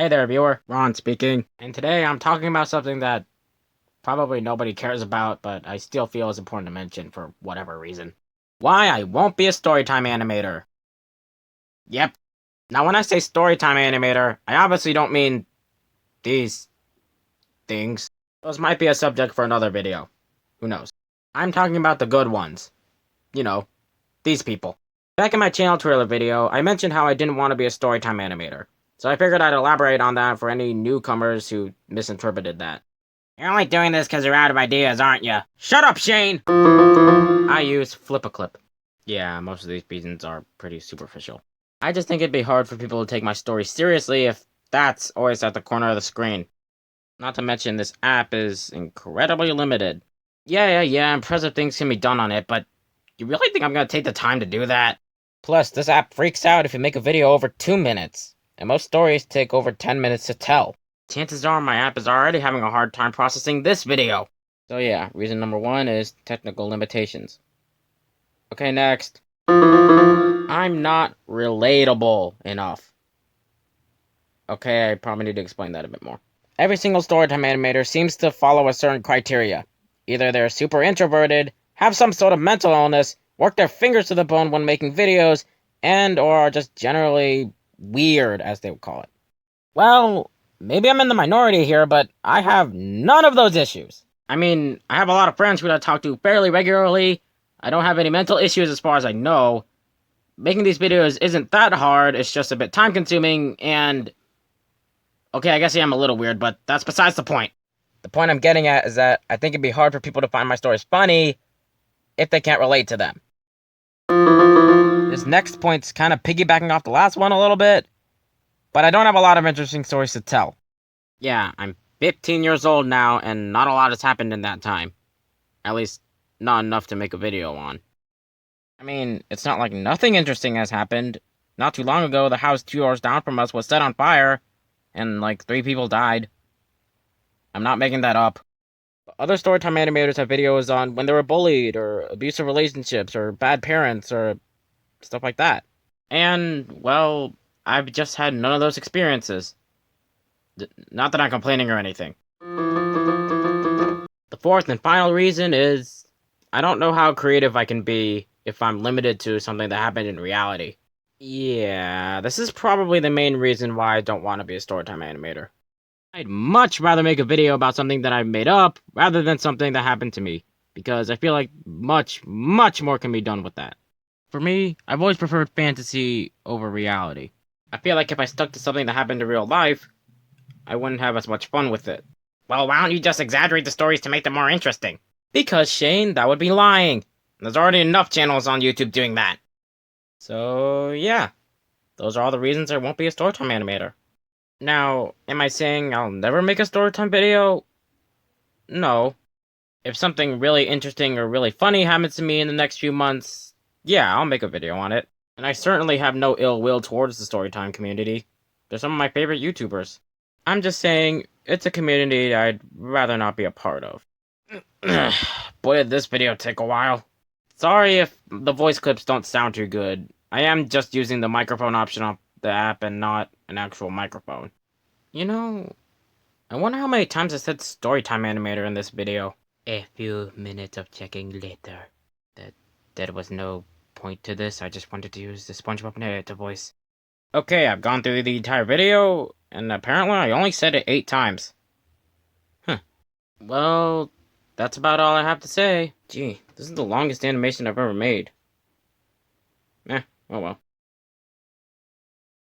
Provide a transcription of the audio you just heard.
Hey there, viewer. Ron speaking. And today I'm talking about something that probably nobody cares about, but I still feel is important to mention for whatever reason. Why I won't be a Storytime Animator. Yep. Now when I say Storytime Animator, I obviously don't mean these things. Those might be a subject for another video. Who knows? I'm talking about the good ones. You know, these people. Back in my channel trailer video, I mentioned how I didn't want to be a Storytime Animator. So I figured I'd elaborate on that for any newcomers who misinterpreted that. You're only doing this because you're out of ideas, aren't you? Shut up, Shane! I use Flip-a-Clip. Yeah, most of these reasons are pretty superficial. I just think it'd be hard for people to take my story seriously if that's always at the corner of the screen. Not to mention, this app is incredibly limited. Yeah, impressive things can be done on it, but you really think I'm gonna take the time to do that? Plus, this app freaks out if you make a video over 2 minutes, and most stories take over 10 minutes to tell. Chances are my app is already having a hard time processing this video. So yeah, reason number 1 is technical limitations. Okay, next. I'm not relatable enough. Okay, I probably need to explain that a bit more. Every single Storytime animator seems to follow a certain criteria. Either they're super introverted, have some sort of mental illness, work their fingers to the bone when making videos, and or are just generally weird, as they would call it. Well, maybe I'm in the minority here, but I have none of those issues. I mean, I have a lot of friends who I talk to fairly regularly. I don't have any mental issues as far as I know. Making these videos isn't that hard, it's just a bit time consuming, and okay, I guess I am a little weird, but that's besides the point. The point I'm getting at is that I think it'd be hard for people to find my stories funny if they can't relate to them. This next point's kind of piggybacking off the last one a little bit, but I don't have a lot of interesting stories to tell. Yeah, I'm 15 years old now, and not a lot has happened in that time. At least, not enough to make a video on. I mean, it's not like nothing interesting has happened. Not too long ago, the house 2 doors down from us was set on fire, and like 3 people died. I'm not making that up. Other Storytime animators have videos on when they were bullied, or abusive relationships, or bad parents, or stuff like that. And, well, I've just had none of those experiences. Not that I'm complaining or anything. The fourth and final reason is I don't know how creative I can be if I'm limited to something that happened in reality. Yeah, this is probably the main reason why I don't want to be a Storytime animator. I'd much rather make a video about something that I made up rather than something that happened to me, because I feel like much more can be done with that. For me, I've always preferred fantasy over reality. I feel like if I stuck to something that happened in real life, I wouldn't have as much fun with it. Well, why don't you just exaggerate the stories to make them more interesting? Because, Shane, that would be lying. There's already enough channels on YouTube doing that. So, yeah. Those are all the reasons I won't be a Storytime animator. Now, am I saying I'll never make a Storytime video? No. If something really interesting or really funny happens to me in the next few months, yeah, I'll make a video on it. And I certainly have no ill will towards the Storytime community. They're some of my favorite YouTubers. I'm just saying, it's a community I'd rather not be a part of. Boy, did this video take a while. Sorry if the voice clips don't sound too good. I am just using the microphone option of the app and not an actual microphone. You know, I wonder how many times I said Storytime Animator in this video. A few minutes of checking later. There was no point to this, I just wanted to use the SpongeBob narrator voice. Okay, I've gone through the entire video, and apparently I only said it 8 times. Well, that's about all I have to say. Gee, this is the longest animation I've ever made. Oh well.